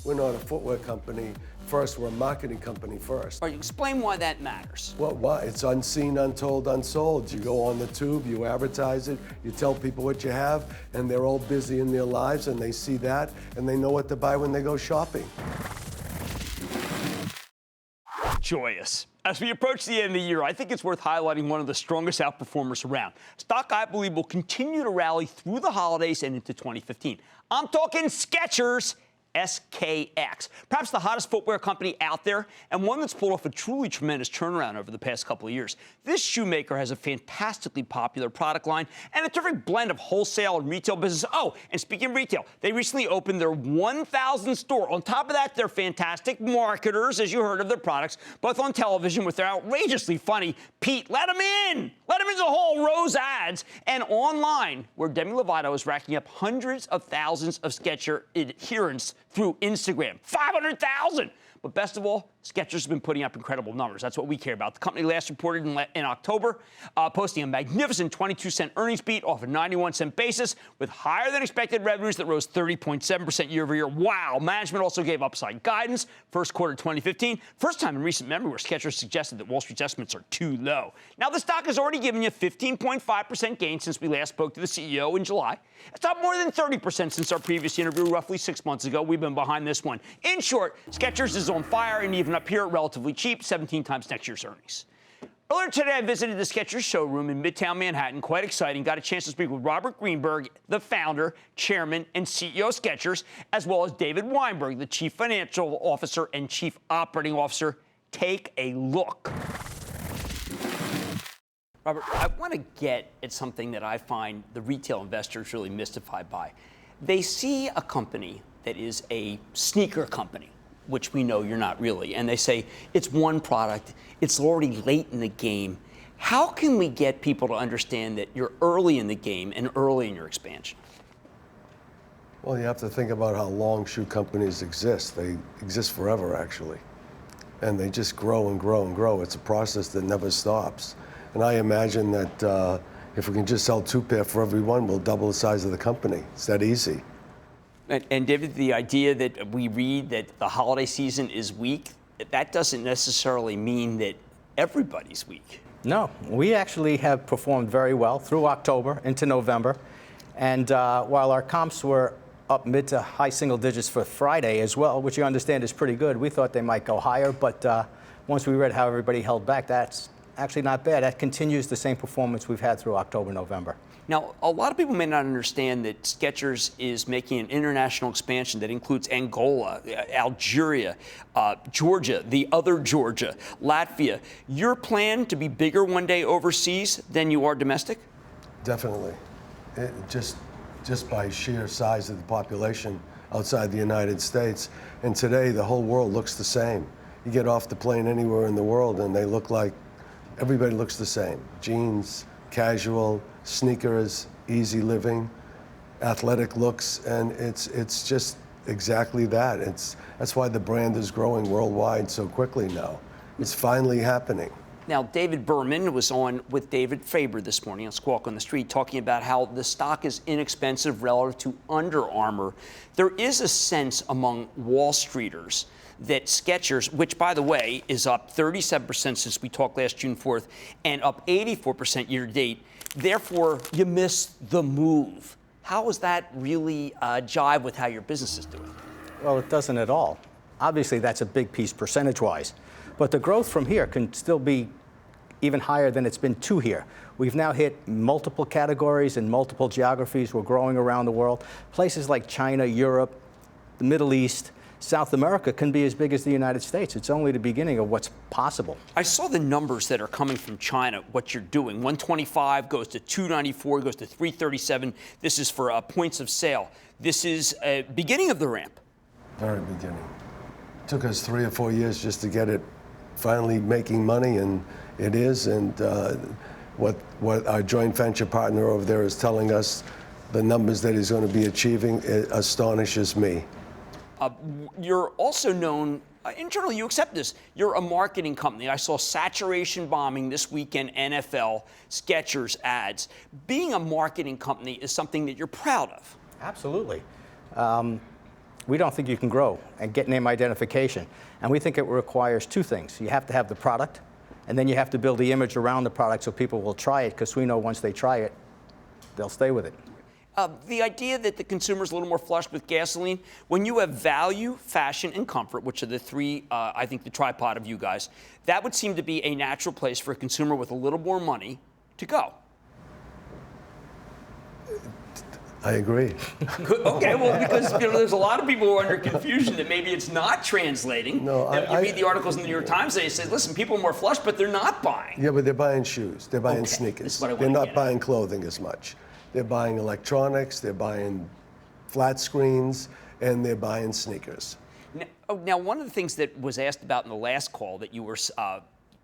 We're not a footwear company first, we're a marketing company first. All right, explain why that matters. Well, why? It's unseen, untold, unsold. You go on the tube, you advertise it, you tell people what you have, and they're all busy in their lives, and they see that, and they know what to buy when they go shopping. Joyous. As we approach the end of the year, I think it's worth highlighting one of the strongest outperformers around. Stock, I believe, will continue to rally through the holidays and into 2015. I'm talking Skechers. SKX, perhaps the hottest footwear company out there, and one that's pulled off a truly tremendous turnaround over the past couple of years. This shoemaker has a fantastically popular product line and a terrific blend of wholesale and retail business. Oh, and speaking of retail, they recently opened their 1,000th store. On top of that, they're fantastic marketers, as you heard of their products, both on television with their outrageously funny Pete, let him in! Let him into the whole Rose ads, and online, where Demi Lovato is racking up hundreds of thousands of Skechers adherents through Instagram. 500,000! But best of all, Skechers has been putting up incredible numbers. That's what we care about. The company last reported in October, posting a magnificent 22-cent earnings beat off a 91-cent basis with higher-than-expected revenues that rose 30.7% year-over-year. Wow. Management also gave upside guidance. First quarter 2015, first time in recent memory where Skechers suggested that Wall Street's estimates are too low. Now, the stock has already given you 15.5% gain since we last spoke to the CEO in July. It's up more than 30% since our previous interview roughly 6 months ago. We've been behind this one. In short, Skechers is on fire and even up here relatively cheap, 17 times next year's earnings. Earlier today, I visited the Skechers showroom in Midtown Manhattan. Quite exciting. Got a chance to speak with Robert Greenberg, the founder, chairman, and CEO of Skechers, as well as David Weinberg, the chief financial officer and chief operating officer. Take a look. Robert, I want to get at something that I find the retail investors really mystified by. They see a company that is a sneaker company, which we know you're not really, and they say it's one product, it's already late in the game. How can we get people to understand that you're early in the game and early in your expansion? Well, you have to think about how long shoe companies exist. They exist forever, actually. And they just grow and grow and grow. It's a process that never stops. And I imagine that if we can just sell 2 pair for every one, we'll double the size of the company. It's that easy. And David, the idea that we read that the holiday season is weak, that doesn't necessarily mean that everybody's weak. No, we actually have performed very well through October into November. And while our comps were up mid to high single digits for Friday as well, which you understand is pretty good, we thought they might go higher. But once we read how everybody held back, that's actually not bad. That continues the same performance we've had through October, November. Now, a lot of people may not understand that Skechers is making an international expansion that includes Angola, Algeria, Georgia, the other Georgia, Latvia. Your plan to be bigger one day overseas than you are domestic? Definitely. Just by sheer size of the population outside the United States. And today, the whole world looks the same. You get off the plane anywhere in the world, and they look like everybody looks the same. Jeans, casual, sneakers, easy living, athletic looks, and it's just exactly that. That's why the brand is growing worldwide so quickly now. It's finally happening. Now, David Berman was on with David Faber this morning on Squawk on the Street talking about how the stock is inexpensive relative to Under Armour. There is a sense among Wall Streeters that Skechers, which, by the way, is up 37% since we talked last June 4th and up 84% year to date, therefore, you miss the move. How does that really jive with how your business is doing? Well, it doesn't at all. Obviously, that's a big piece percentage-wise. But the growth from here can still be even higher than it's been to here. We've now hit multiple categories in multiple geographies. We're growing around the world. Places like China, Europe, the Middle East, South America can be as big as the United States. It's only the beginning of what's possible. I saw the numbers that are coming from China, what you're doing. 125 goes to 294, goes to 337. This is for points of sale. This is a beginning of the ramp. Very beginning. It took us 3 or 4 years just to get it finally making money, and it is. And what our joint venture partner over there is telling us, the numbers that he's going to be achieving, it astonishes me. You're also known, internally, you accept this, you're a marketing company. I saw saturation bombing this weekend, NFL, Skechers ads. Being a marketing company is something that you're proud of. Absolutely. we don't think you can grow and get name identification. And we think it requires two things. You have to have the product, and then you have to build the image around the product so people will try it, because we know once they try it, they'll stay with it. The idea that the consumer's a little more flushed with gasoline, when you have value, fashion, and comfort, which are the three, I think, the tripod of you guys, that would seem to be a natural place for a consumer with a little more money to go. I agree. Okay, well, because there's a lot of people who are under confusion that maybe it's not translating. No, you read the articles in the New York Times, they say, listen, people are more flush, but they're not buying. Yeah, but they're buying shoes. They're buying Okay, this sneakers. is what I They're wanna not get buying clothing as much. They're buying electronics, they're buying flat screens, and they're buying sneakers. Now, one of the things that was asked about in the last call that you were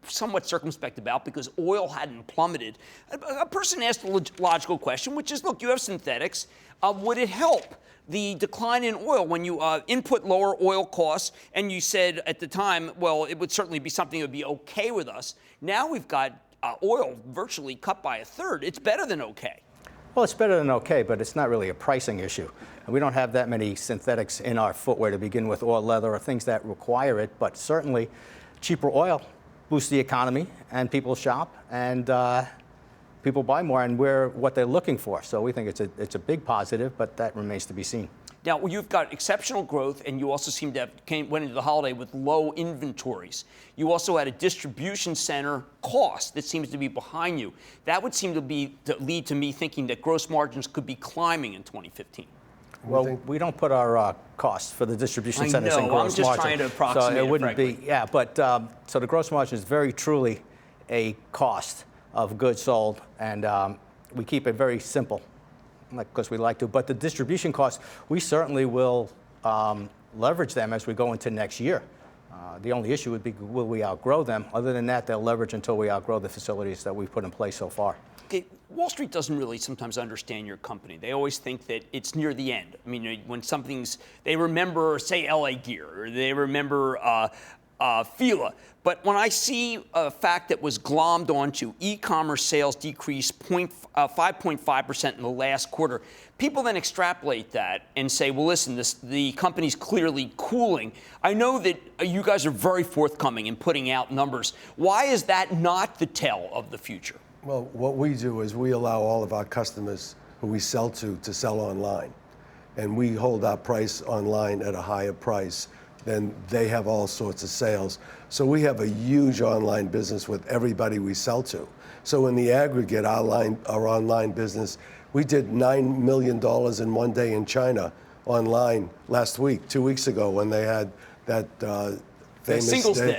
somewhat circumspect about because oil hadn't plummeted, a person asked a logical question, which is, look, you have synthetics. Would it help the decline in oil when you input lower oil costs? And you said at the time, well, it would certainly be something that would be okay with us. Now we've got oil virtually cut by a third. It's better than okay. Well, it's better than okay, but it's not really a pricing issue. And we don't have that many synthetics in our footwear to begin with, or leather, or things that require it. But certainly, cheaper oil boosts the economy, and people shop, and people buy more, and we're what they're looking for. So we think it's a big positive, but that remains to be seen. Now, you've got exceptional growth, and you also seem to have went into the holiday with low inventories. You also had a distribution center cost that seems to be behind you. That would seem to lead to me thinking that gross margins could be climbing in 2015. Well, we don't put our costs for the distribution centers in gross margin. I'm just trying to approximate so it wouldn't frankly. be, yeah, but so the gross margin is very truly a cost of goods sold, and we keep it very simple, because we like to. But the distribution costs, we certainly will leverage them as we go into next year. The only issue would be, will we outgrow them? Other than that, they'll leverage until we outgrow the facilities that we've put in place so far. Okay, Wall Street doesn't really sometimes understand your company. They always think that it's near the end. I mean, when they remember, say, LA Gear, or they remember Fila. But when I see a fact that was glommed onto e-commerce sales decreased 5.5% in the last quarter, people then extrapolate that and say, well, listen, the company's clearly cooling. I know that you guys are very forthcoming in putting out numbers. Why is that not the tell of the future? Well, what we do is we allow all of our customers who we sell to sell online. And we hold our price online at a higher price than they have all sorts of sales. So we have a huge online business with everybody we sell to. So in the aggregate, our online business, we did $9 million in one day in China online last week, 2 weeks ago, when they had that famous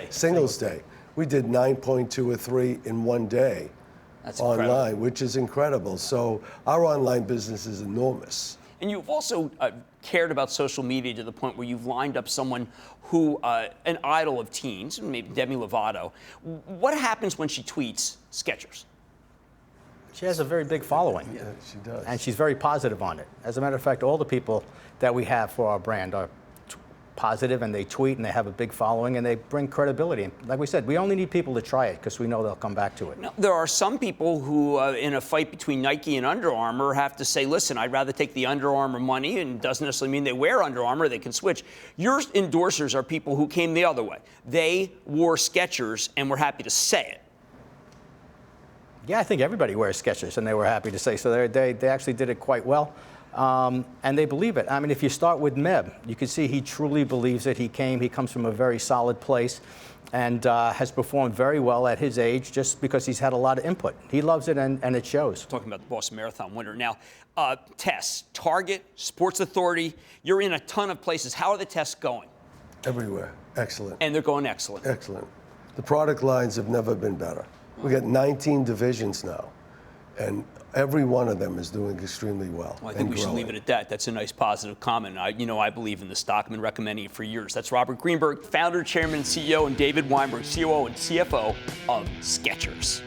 Singles Day. We did 9.2 or 3 in one day. That's online, incredible. which is incredible. So our online business is enormous. And you've also cared about social media to the point where you've lined up someone who, an idol of teens, maybe Demi Lovato. What happens when she tweets Skechers? She has a very big following. Yeah, she does. And she's very positive on it. As a matter of fact, all the people that we have for our brand are positive, and they tweet, and they have a big following, and they bring credibility. And like we said, we only need people to try it because we know they'll come back to it. Now, there are some people who, in a fight between Nike and Under Armour, have to say, listen, I'd rather take the Under Armour money, and it doesn't necessarily mean they wear Under Armour, they can switch. Your endorsers are people who came the other way. They wore Skechers and were happy to say it. Yeah, I think everybody wears Skechers, and they were happy to say so. They actually did it quite well. And they believe it. I mean, if you start with Meb, you can see he truly believes it. He comes from a very solid place, and has performed very well at his age just because he's had a lot of input. He loves it, and it shows. Talking about the Boston Marathon winner. Now, tests, Target, Sports Authority, you're in a ton of places. How are the tests going? Everywhere. Excellent. And they're going excellent. Excellent. The product lines have never been better. We got 19 divisions now, and every one of them is doing extremely well. Well, I think we should leave it at that. That's a nice positive comment. I believe in the stock. I've been recommending it for years. That's Robert Greenberg, founder, chairman, and CEO, and David Weinberg, COO and CFO of Skechers.